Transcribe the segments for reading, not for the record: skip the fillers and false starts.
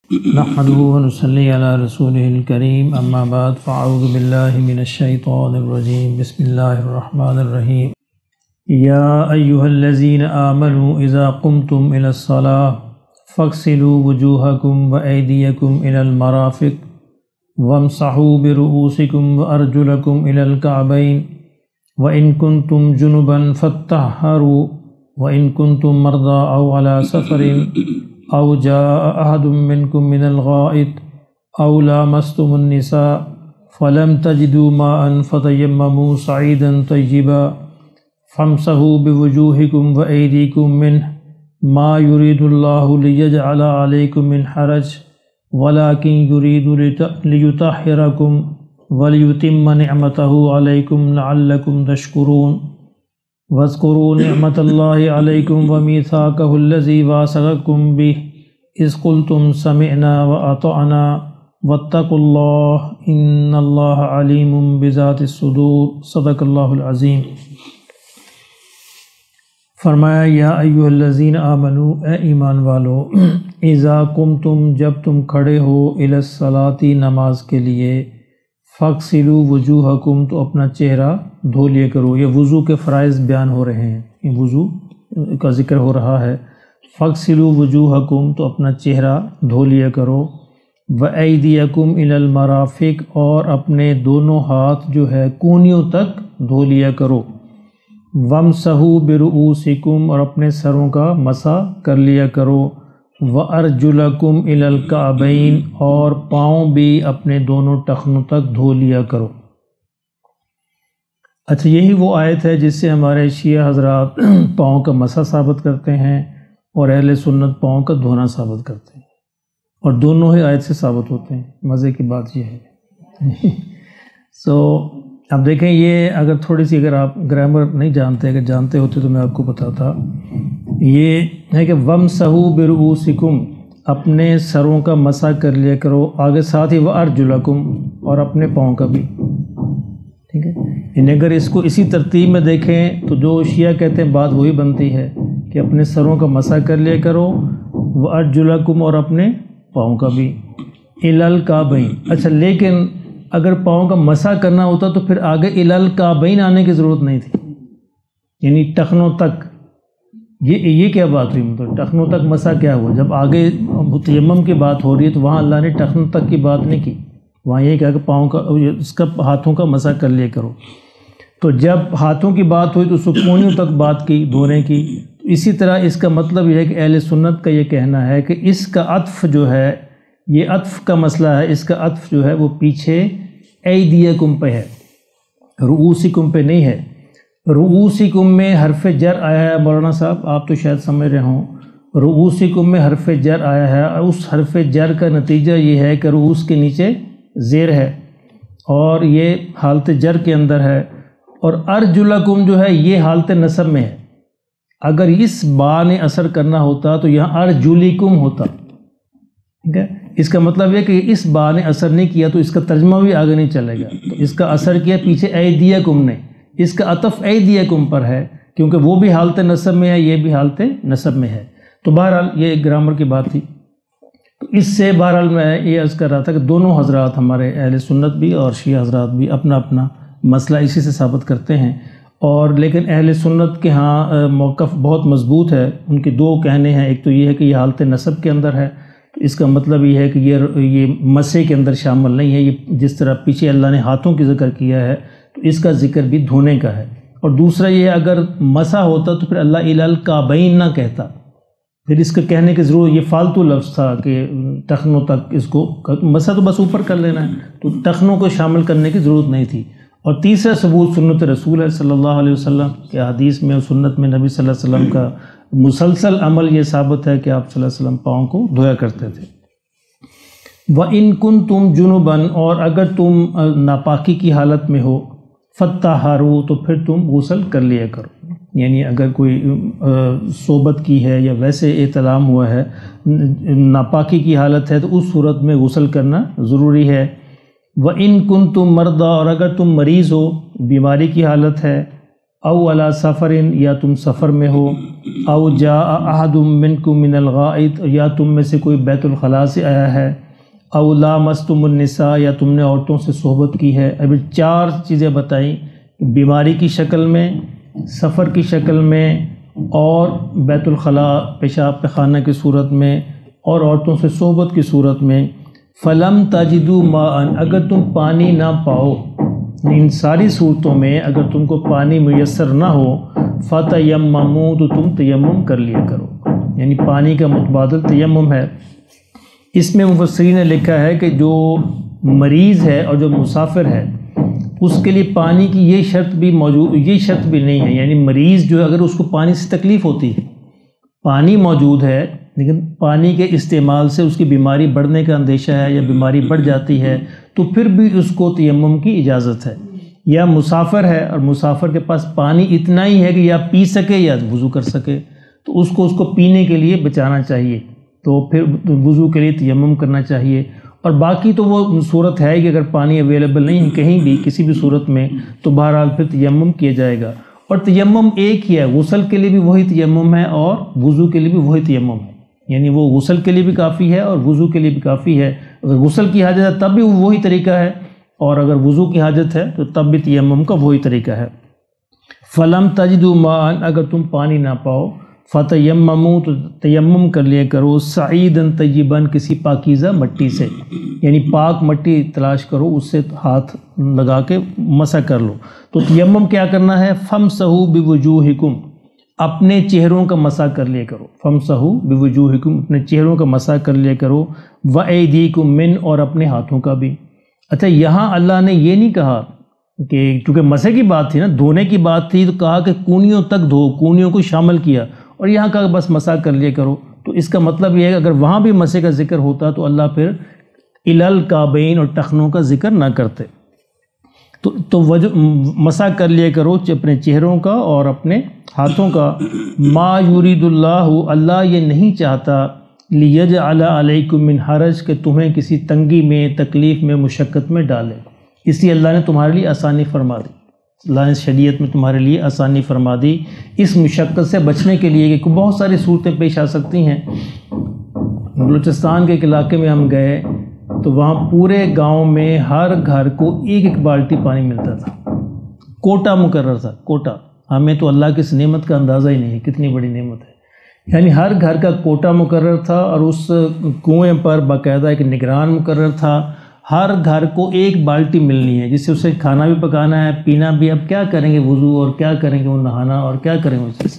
نحمده ونصلي على رسوله الكريم اما بعد فاعوذ بالله من الشيطان الرجيم بسم الله الرحمن الرحيم يا أيها الذين آمنوا إذا قمتم إلى الصلاة فاغسلوا وجوهكم وأيديكم إلى المرافق وامسحوا برؤوسكم وأرجلكم إلى الكعبين وإن كنتم جنبا فاطهروا وإن كنتم مرضى أو على سفر أو جاء أحد منكم من الغائط أو لامستم النساء فلم تجدوا ماء فتيمموا صعيدا طيبا فامسحوا بوجوهكم وأيديكم منه ما يريد الله ليجعل عليكم من حرج ولكن يريد ليطهركم وليتم نعمته عليكم لعلكم تشكرون واذكروا نعمة الله عليكم وميثاقه الذي واثقكم به إذ قلتم سمعنا وأطعنا واتقوا الله إن الله عليم بذات الصدور صدق اللہ العظیم۔ فرمایا یا ایھا الذین آمنو، اے ایمان والو، اذا قمتم، جب تم کھڑے ہو، الی الصلاۃ، نماز کے لیے، فاغسلوا وجوہکم، تو اپنا چہرہ دھو لیا کرو۔ یہ وضو کے فرائض بیان ہو رہے ہیں، یہ وضو کا ذکر ہو رہا ہے۔ فاغسلوا وجوہکم، تو اپنا چہرہ دھو لیا کرو، وایدیکم الی المرافق، اور اپنے دونوں ہاتھ جو ہے کونیوں تک دھو لیا کرو، وامسحوا برؤوسکم، اور اپنے سروں کا مسح کر لیا کرو، وارجلکم الی الکعبین، اور پاؤں بھی اپنے دونوں ٹخنوں تک دھو لیا کرو۔ اچھا، یہی وہ آیت ہے جس سے ہمارے شیعہ حضرات پاؤں کا مسح ثابت کرتے ہیں اور اہل سنت پاؤں کا دھونا ثابت کرتے ہیں، اور دونوں ہی آیت سے ثابت ہوتے ہیں۔ مزے کی بات یہ ہے اب دیکھیں، یہ اگر تھوڑی سی اگر آپ گرامر نہیں جانتے، اگر جانتے ہوتے تو میں آپ کو بتاتا۔ یہ ہے کہ وامسحوا برؤوسکم، اپنے سروں کا مسح کر لیا کرو، آگے ساتھ ہی وارجلکم، اور اپنے پاؤں کا بھی، ٹھیک ہے۔ یعنی اگر اس کو اسی ترتیب میں دیکھیں تو جو شیعہ کہتے ہیں بات وہی بنتی ہے کہ اپنے سروں کا مسح کر لیا کرو، وارجلکم، اور اپنے پاؤں کا بھی، الی الکعبین۔ اچھا، لیکن اگر پاؤں کا مسح کرنا ہوتا تو پھر آگے الی الکعبین آنے کی ضرورت نہیں تھی، یعنی ٹخنوں تک۔ یہ کیا بات ہوئی؟ مطلب ٹخنوں تک مسح کیا ہوا؟ جب آگے تیمم کی بات ہو رہی ہے تو وہاں اللہ نے ٹخنوں تک کی بات نہیں کی، وہاں یہ کہا کہ پاؤں کا، اس کا ہاتھوں کا مسح کر لیا کرو۔ تو جب ہاتھوں کی بات ہوئی تو سکونیوں تک بات کی دھونے کی۔ اسی طرح اس کا مطلب یہ ہے کہ اہل سنت کا یہ کہنا ہے کہ اس کا عطف جو ہے، یہ عطف کا مسئلہ ہے، اس کا عطف جو ہے وہ پیچھے ایدیکم پہ ہے، رؤوسکم پہ نہیں ہے۔ رؤوسکم میں حرف جر آیا ہے، مولانا صاحب آپ تو شاید سمجھ رہے ہوں، رؤوسکم میں حرف جر آیا ہے، اور اس حرف جر کا نتیجہ یہ ہے کہ رؤوس کے نیچے زیر ہے اور یہ حالت جر کے اندر ہے، اور ارجلکم جو ہے یہ حالت نصب میں ہے۔ اگر اس با نے اثر کرنا ہوتا تو یہاں ارجلکم ہوتا، ٹھیک ہے۔ اس کا مطلب یہ کہ اس با نے اثر نہیں کیا تو اس کا ترجمہ بھی آگے نہیں چلے گا، تو اس کا اثر کیا پیچھے ایدیکم نے، اس کا عطف ایدیکم پر ہے کیونکہ وہ بھی حالت نصب میں ہے، یہ بھی حالت نصب میں ہے۔ تو بہرحال یہ گرامر کی بات تھی۔ تو اس سے بہرحال میں یہ عرض کر رہا تھا کہ دونوں حضرات، ہمارے اہل سنت بھی اور شیعہ حضرات بھی، اپنا اپنا مسئلہ اسی سے ثابت کرتے ہیں، اور لیکن اہل سنت کے ہاں موقف بہت مضبوط ہے۔ ان کے دو کہنے ہیں، ایک تو یہ ہے کہ یہ حالت نصب کے اندر ہے، تو اس کا مطلب یہ ہے کہ یہ مسح کے اندر شامل نہیں ہے، یہ جس طرح پیچھے اللہ نے ہاتھوں کی ذکر کیا ہے تو اس کا ذکر بھی دھونے کا ہے۔ اور دوسرا یہ، اگر مسح ہوتا تو پھر اللہ الی الکعبین نہ کہتا، پھر اس کا کہنے کی ضرورت، یہ فالتو لفظ تھا کہ ٹخنوں تک اس کو مسح تو بس اوپر کر لینا ہے، تو ٹخنوں کو شامل کرنے کی ضرورت نہیں تھی۔ اور تیسرا ثبوت سنت رسول ہے صلی اللہ علیہ وسلم کے حدیث میں اور سنت میں نبی صلی اللہ علیہ وسلم کا مسلسل عمل یہ ثابت ہے کہ آپ صلی اللہ علیہ وسلم پاؤں کو دھویا کرتے تھے۔ وَإِن كُنتُمْ جُنُبًا، اور اگر تم ناپاکی کی حالت میں ہو، فَطَّهَّرُوا، تو پھر تم غسل کر لیا کرو۔ یعنی اگر کوئی صحبت کی ہے یا ویسے احتلام ہوا ہے، ناپاکی کی حالت ہے، تو اس صورت میں غسل کرنا ضروری ہے۔ وَإِن كُنتُم مَرْضَىٰ، اور اگر تم مریض ہو، بیماری کی حالت ہے، او علی سفرن یا تم سفر میں ہو، او جاء احد منکم من الغائط یا تم میں سے کوئی بیت الخلاء سے آیا ہے، او لامستم النساء یا تم نے عورتوں سے صحبت کی ہے۔ ابھی 4 چیزیں بتائیں، بیماری کی شکل میں، سفر کی شکل میں، اور بیت الخلاء پیشاب پخانہ کی صورت میں، اور عورتوں سے صحبت کی صورت میں۔ فلم تجدوا ماء، اگر تم پانی نہ پاؤ، ان ساری صورتوں میں اگر تم کو پانی میسر نہ ہو، فتیمموا، تو تم تیمم کر لیا کرو، یعنی پانی کا متبادل تیمم ہے۔ اس میں مفسرین نے لکھا ہے کہ جو مریض ہے اور جو مسافر ہے اس کے لیے پانی کی یہ شرط بھی نہیں ہے، یعنی مریض جو ہے اگر اس کو پانی سے تکلیف ہوتی ہے، پانی موجود ہے لیکن پانی کے استعمال سے اس کی بیماری بڑھنے کا اندیشہ ہے یا بیماری بڑھ جاتی ہے، تو پھر بھی اس کو تیمم کی اجازت ہے۔ یا مسافر ہے اور مسافر کے پاس پانی اتنا ہی ہے کہ یا پی سکے یا وضو کر سکے، تو اس کو پینے کے لیے بچانا چاہیے، تو پھر وضو کے لیے تیمم کرنا چاہیے۔ اور باقی تو وہ صورت ہے کہ اگر پانی اویلیبل نہیں ہے کہیں بھی کسی بھی صورت میں، تو بہرحال پھر تیمم کیا جائے گا۔ اور تیمم ایک ہی ہے، غسل کے لیے بھی وہی تیمم ہے اور وضو کے لیے بھی وہی تیمم ہے، یعنی وہ غسل کے لیے بھی کافی ہے اور وضو کے لیے بھی کافی ہے۔ اگر غسل کی حاجت ہے تب بھی وہی طریقہ ہے، اور اگر وضو کی حاجت ہے تو تب بھی تیمم کا وہی طریقہ ہے۔ فلم تجدوا ماء، اگر تم پانی نہ پاؤ، فتیمموا، تو تیمم کر لیا کرو، صعیدا طیبا، کسی پاکیزہ مٹی سے، یعنی پاک مٹی تلاش کرو، اس سے ہاتھ لگا کے مسح کر لو۔ تو تیمم کیا کرنا ہے؟ فامسحوا بوجوہکم، اپنے چہروں کا مسح کر لیا کرو، فامسحوا بوجوہکم، اپنے چہروں کا مسح کر لیا کرو، وایدیکم من، اور اپنے ہاتھوں کا بھی۔ اچھا، یہاں اللہ نے یہ نہیں کہا کہ چونکہ مسح کی بات تھی نا، دھونے کی بات تھی، تو کہا کہ کونیوں تک دھو، کونیوں کو شامل کیا، اور یہاں کہا بس مسح کر لیا کرو۔ تو اس کا مطلب یہ ہے کہ اگر وہاں بھی مسح کا ذکر ہوتا تو اللہ پھر الال کعبین اور ٹخنوں کا ذکر نہ کرتے۔ تو مسح کر لیا کرو اپنے چہروں کا اور اپنے ہاتھوں کا۔ ما یرید اللہ یہ نہیں چاہتا، لیجعل علیکم من حرج، کہ تمہیں کسی تنگی میں، تکلیف میں، مشقت میں ڈالے، اس لیے اللہ نے تمہارے لیے آسانی فرما دی، اللہ نے شریعت میں تمہارے لیے آسانی فرما دی اس مشقت سے بچنے کے لیے کہ بہت ساری صورتیں پیش آ سکتی ہیں۔ بلوچستان کے ایک علاقے میں ہم گئے تو وہاں پورے گاؤں میں ہر گھر کو ایک ایک بالٹی پانی ملتا تھا، کوٹا مقرر تھا، کوٹا۔ ہمیں تو اللہ کی اس نعمت کا اندازہ ہی نہیں ہے کتنی بڑی نعمت ہے، یعنی ہر گھر کا کوٹا مقرر تھا، اور اس کنویں پر باقاعدہ ایک نگران مقرر تھا، ہر گھر کو ایک بالٹی ملنی ہے جس سے اسے کھانا بھی پکانا ہے، پینا بھی۔ اب کیا کریں گے وضو، اور کیا کریں گے وہ نہانا، اور کیا کریں گے اس چیز،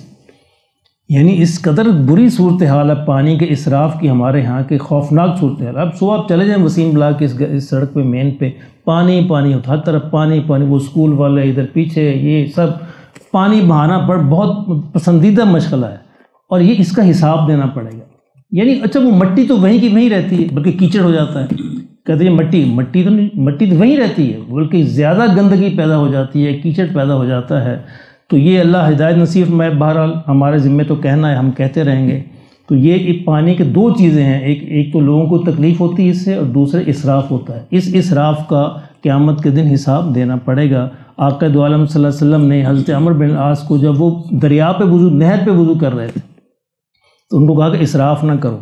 یعنی اس قدر بری صورتحال ہے پانی کے اسراف کی ہمارے ہاں کے، خوفناک صورتحال۔ اب صبح آپ چلے جائیں وسیم بلاک کے اس سڑک پہ مین پہ، پانی پانی ہوتا، ہر طرف پانی پانی، وہ اسکول والے ادھر پیچھے، یہ سب پانی بہانا بہت پسندیدہ مشغلہ ہے، اور یہ اس کا حساب دینا پڑے گا۔ یعنی اچھا وہ مٹی تو وہیں کی وہیں رہتی ہے، بلکہ کیچڑ ہو جاتا ہے، کہتے ہیں مٹی تو وہیں رہتی ہے، بلکہ زیادہ گندگی پیدا ہو جاتی ہے، کیچڑ پیدا ہو جاتا ہے۔ تو یہ اللہ ہدایت نصیب فرمائے، بہرحال ہمارے ذمے تو کہنا ہے، ہم کہتے رہیں گے۔ تو یہ پانی کے 2 چیزیں ہیں، ایک تو لوگوں کو تکلیف ہوتی ہے اس سے، اور دوسرے اسراف ہوتا ہے۔ اس اسراف کا قیامت کے دن حساب دینا پڑے گا۔ آقا دو عالم صلی اللہ علیہ وسلم نے حضرت عمرو بن العاص کو جب وہ دریا پہ وضو، نہر پہ وضو کر رہے تھے، تو ان کو کہا کہ اسراف نہ کرو۔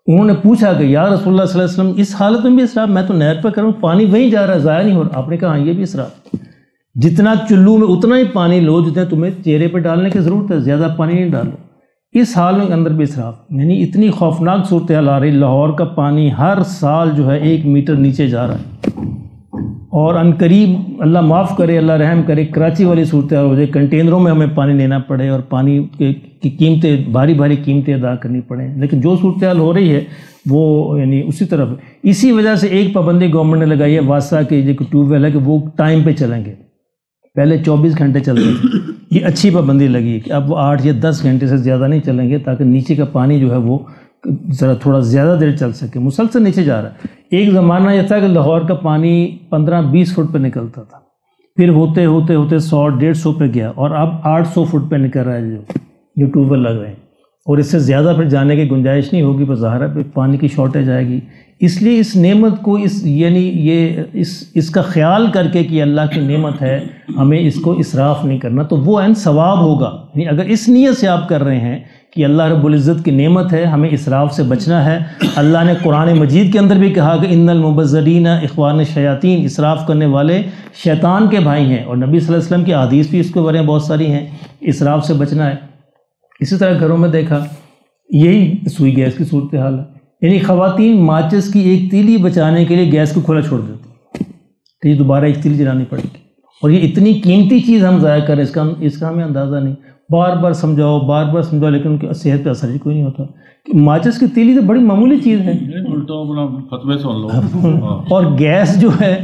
انہوں نے پوچھا کہ یا رسول اللہ صلی اللہ علیہ وسلم، اس حالت میں بھی اسراف؟ میں تو نہر پہ کروں، پانی وہیں جا رہا ہے، ضائع نہیں ہو رہا۔ آپ نے کہا ہاں یہ بھی اسراف، جتنا چلو میں اتنا ہی پانی لو جتنا تمہیں چہرے پہ ڈالنے کی ضرورت ہے، زیادہ پانی نہیں ڈالو۔ اس حال میں اندر بھی اسراف، یعنی اتنی خوفناک صورتحال آ رہی۔ لاہور کا پانی ہر سال جو ہے 1 میٹر نیچے جا رہا ہے، اور عنقریب اللہ معاف کرے، اللہ رحم کرے، کراچی والی صورتحال ہو جائے، کنٹینروں میں ہمیں پانی لینا پڑے اور پانی کی قیمتیں، بھاری بھاری قیمتیں ادا کرنی پڑیں۔ لیکن جو صورتحال ہو رہی ہے وہ یعنی اسی طرف، اسی وجہ سے ایک پابندی گورنمنٹ نے لگائی ہے واسطہ کے جو ٹیوب ویل ہے کہ وہ ٹائم پہ چلیں گے، پہلے 24 گھنٹے چلتے تھے، یہ اچھی پابندی لگی ہے کہ اب وہ 8 یا 10 گھنٹے سے زیادہ نہیں چلیں گے، تاکہ نیچے کا پانی جو ہے وہ ذرا تھوڑا زیادہ دیر چل سکے۔ مسلسل نیچے جا رہا ہے۔ ایک زمانہ یہ تھا کہ لاہور کا پانی 15-20 فٹ پہ نکلتا تھا، پھر ہوتے ہوتے 100-150 پہ گیا، اور اب 800 فٹ پہ نکل رہا ہے جو ٹیوب ویل لگ رہے ہیں۔ اور اس سے زیادہ پھر جانے کی گنجائش نہیں ہوگی، بظاہر ہے پھر پانی کی شارٹیج آئے گی۔ اس لیے اس نعمت کو اس کا خیال کر کے کہ اللہ کی نعمت ہے، ہمیں اس کو اسراف نہیں کرنا، تو وہ ثواب ہوگا۔ یعنی اگر اس نیت سے آپ کر رہے ہیں کہ اللہ رب العزت کی نعمت ہے، ہمیں اسراف سے بچنا ہے۔ اللہ نے قرآن مجید کے اندر بھی کہا کہ ان المبذرین اخوان الشیاطین، اسراف کرنے والے شیطان کے بھائی ہیں، اور نبی صلی اللہ علیہ وسلم کی احادیث بھی اس کے بارے میں بہت ساری ہیں، اسراف سے بچنا ہے۔ اسی طرح گھروں میں دیکھا یہی سوئی گیس کی صورتحال ہے، یعنی خواتین ماچس کی ایک تیلی بچانے کے لیے گیس کو کھلا چھوڑ دیتی کہ یہ دوبارہ ایک تیلی جلانی پڑے گی، اور یہ اتنی قیمتی چیز ہم ضائع کریں، اس کا ہمیں اندازہ نہیں۔ بار بار سمجھاؤ لیکن ان کی صحت پہ اثر ہی کوئی نہیں ہوتا۔ ماچس کی تیلی تو بڑی معمولی چیز ہے، اور گیس جو ہے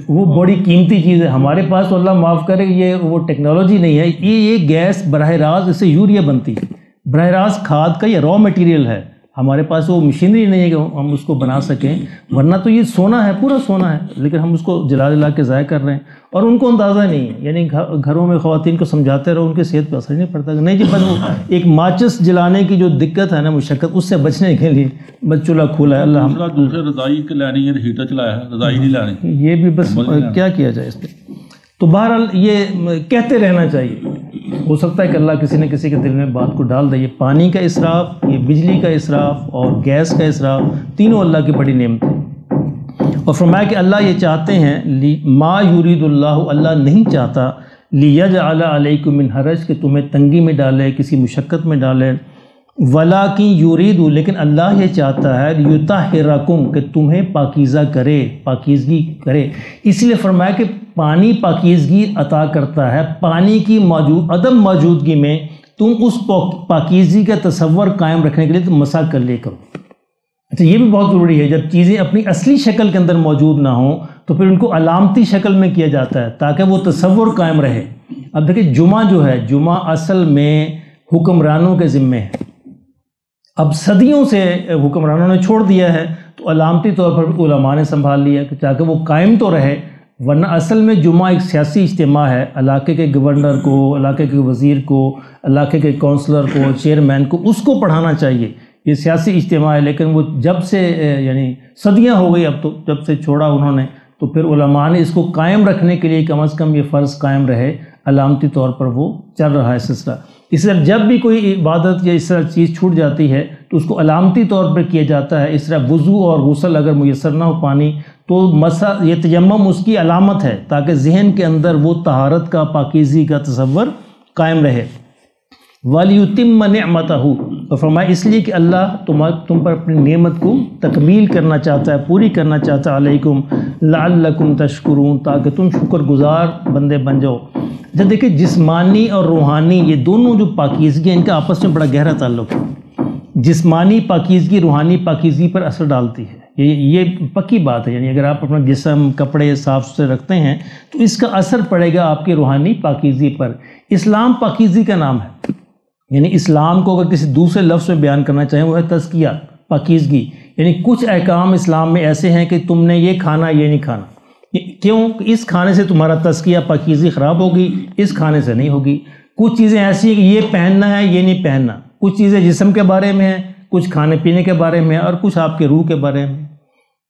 وہ بڑی قیمتی چیز ہے۔ ہمارے پاس تو اللہ معاف کرے یہ وہ ٹیکنالوجی نہیں ہے، یہ گیس براہ راست اس سے یوریا بنتی ہے، براہ راست کھاد کا یہ را مٹیریل ہے۔ ہمارے پاس وہ مشینری نہیں ہے کہ ہم اس کو بنا سکیں، ورنہ تو یہ سونا ہے، پورا سونا ہے، لیکن ہم اس کو جلا کے ضائع کر رہے ہیں، اور ان کو اندازہ نہیں ہے۔ یعنی گھروں میں خواتین کو سمجھاتے رہو، ان کی صحت پہ اثر نہیں پڑتا کہ نہیں جی، بس وہ ایک ماچس جلانے کی جو دقت ہے نا، مشقت، اس سے بچنے کے لیے بس چولہا کھولا ہے۔ اللہ دوسرے رضائی لینی ہے، ہیٹر چلایا ہے، رضائی نہیں لانی، یہ بھی بس کیا کیا جائے اس پہ۔ تو بہرحال یہ کہتے رہنا چاہیے، ہو سکتا ہے کہ اللہ کسی نہ کسی کے دل میں بات کو ڈال دے۔ یہ پانی کا اسراف، یہ بجلی کا اسراف اور گیس کا اسراف، تینوں اللہ کی بڑی نعمت ہے۔ اور فرمایا کہ اللہ یہ چاہتے ہیں، ما یرید اللہ، اللہ نہیں چاہتا، لیجعل علیکم من حرج، کہ تمہیں تنگی میں ڈالے، کسی مشقت میں ڈالے، ولیکن یرید، لیکن اللہ یہ چاہتا ہے، یطہرکم، کہ تمہیں پاکیزہ کرے، پاکیزگی کرے۔ اس لیے فرمایا کہ پانی پاکیزگی عطا کرتا ہے، پانی کی عدم موجودگی میں تم اس پاکیزگی کا تصور قائم رکھنے کے لیے تم مسح کر لے کرو۔ اچھا، یہ بھی بہت ضروری ہے، جب چیزیں اپنی اصلی شکل کے اندر موجود نہ ہوں تو پھر ان کو علامتی شکل میں کیا جاتا ہے تاکہ وہ تصور قائم رہے۔ اب دیکھیں جمعہ جو ہے، جمعہ اصل میں حکمرانوں کے ذمے ہے، اب صدیوں سے حکمرانوں نے چھوڑ دیا ہے، تو علامتی طور پر علماء نے سنبھال لیا کہ تاکہ وہ قائم تو رہے، ورنہ اصل میں جمعہ ایک سیاسی اجتماع ہے، علاقے کے گورنر کو، علاقے کے وزیر کو، علاقے کے کونسلر کو، چیئرمین کو، اس کو پڑھانا چاہیے، یہ سیاسی اجتماع ہے۔ لیکن وہ جب سے یعنی صدیاں ہو گئی اب تو، جب سے چھوڑا انہوں نے، تو پھر علماء نے اس کو قائم رکھنے کے لیے کم از کم یہ فرض قائم رہے، علامتی طور پر وہ چل رہا ہے سلسلہ۔ اس طرح جب بھی کوئی عبادت یا اس طرح چیز چھوٹ جاتی ہے تو اس کو علامتی طور پر کیا جاتا ہے۔ اس طرح وضو اور غسل اگر میسر نہ ہو پانی تو مسح، یہ تیمم اس کی علامت ہے تاکہ ذہن کے اندر وہ طہارت کا، پاکیزگی کا تصور قائم رہے۔ وَلِيُتِمَّ نِعْمَتَهُ، اور فرمایا اس لیے کہ اللہ تم پر اپنی نعمت کو تکمیل کرنا چاہتا ہے، پوری کرنا چاہتا ہے، علیکم لعلکم تشکرون، تاکہ تم شکر گزار بندے بن جاؤ۔ جب دیکھیں جسمانی اور روحانی یہ دونوں جو پاکیزگی ہیں، ان کا آپس میں بڑا گہرا تعلق ہے۔ جسمانی پاکیزگی روحانی پاکیزگی پر اثر ڈالتی ہے، یہ پکی بات ہے۔ یعنی اگر آپ اپنا جسم، کپڑے صاف ستھرے رکھتے ہیں تو اس کا اثر پڑے گا آپ کی روحانی پاکیزگی پر۔ اسلام پاکیزگی کا نام ہے، یعنی اسلام کو اگر کسی دوسرے لفظ میں بیان کرنا چاہیں وہ ہے تزکیہ، پاکیزگی۔ یعنی کچھ احکام اسلام میں ایسے ہیں کہ تم نے یہ کھانا، یہ نہیں کھانا، کیوں؟ اس کھانے سے تمہارا تزکیہ، پاکیزگی خراب ہوگی، اس کھانے سے نہیں ہوگی۔ کچھ چیزیں ایسی ہیں کہ یہ پہننا ہے، یہ نہیں پہننا۔ کچھ چیزیں جسم کے بارے میں ہیں، کچھ کھانے پینے کے بارے میں، اور کچھ آپ کے روح کے بارے میں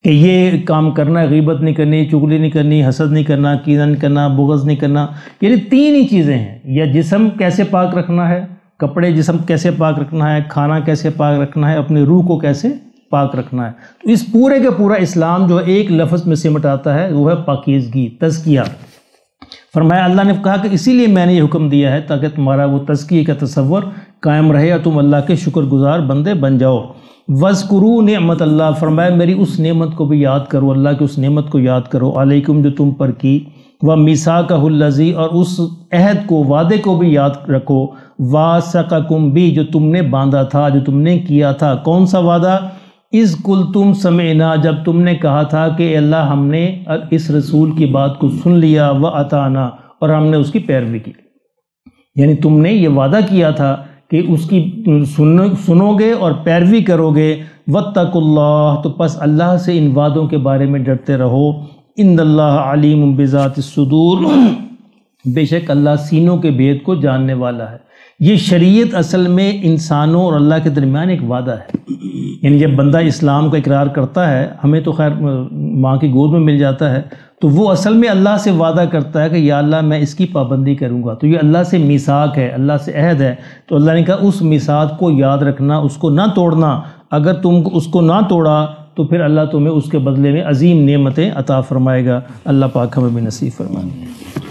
کہ یہ کام کرنا ہے، غیبت نہیں کرنی، چغلی نہیں کرنی، حسد نہیں کرنا، کینہ نہیں کرنا، بغض نہیں کرنا۔ یعنی تین ہی چیزیں ہیں، یا جسم کیسے پاک رکھنا ہے، کپڑے جسم کیسے پاک رکھنا ہے، کھانا کیسے پاک رکھنا ہے، اپنے روح کو کیسے پاک رکھنا ہے۔ تو اس پورے کا پورا اسلام جو ایک لفظ میں سمٹ آتا ہے وہ ہے پاکیزگی، تزکیہ۔ فرمایا اللہ نے کہا کہ اسی لیے میں نے یہ حکم دیا ہے تاکہ تمہارا وہ تزکیے کا تصور قائم رہے اور تم اللہ کے شکر گزار بندے بن جاؤ۔ وَاذْكُرُوا نعمت اللہ، فرمایا میری اس نعمت کو بھی یاد کرو، اللہ کی اس نعمت کو یاد کرو، علیکم جو تم پر کی، وَمِيثَاقَهُ الَّذِي، اور اس عہد کو، وعدے کو بھی یاد رکھو، وَاثَقَكُم بِهِ، جو تم نے باندھا تھا، جو تم نے کیا تھا۔ کون سا وعدہ؟ اِذْ قُلْتُمْ سَمِعْنَا، جب تم نے کہا تھا کہ اے اللہ ہم نے اس رسول کی بات کو سن لیا، وَأَطَعْنَا، اور ہم نے اس کی پیروی کی۔ یعنی تم نے یہ وعدہ کیا تھا کہ اس کی سنو گے اور پیروی کرو گے۔ وَاتَّقُوا اللَّهَ، تو پس اللہ سے ان وعدوں کے بارے میں ڈرتے رہو۔ إِنَّ اللَّهَ عَلِيمٌ بِذَاتِ الصُّدُورِ، بے شک اللہ سینوں کے بھید کو جاننے والا ہے۔ یہ شریعت اصل میں انسانوں اور اللہ کے درمیان ایک وعدہ ہے، یعنی جب بندہ اسلام کا اقرار کرتا ہے، ہمیں تو خیر ماں کی گود میں مل جاتا ہے، تو وہ اصل میں اللہ سے وعدہ کرتا ہے کہ یا اللہ میں اس کی پابندی کروں گا، تو یہ اللہ سے میثاق ہے، اللہ سے عہد ہے، تو اللہ نے کہا اس میثاق کو یاد رکھنا، اس کو نہ توڑنا، اگر تم اس کو نہ توڑا تو پھر اللہ تمہیں اس کے بدلے میں عظیم نعمتیں عطا فرمائے گا۔ اللہ پاک ہمیں بھی نصیب فرمائے۔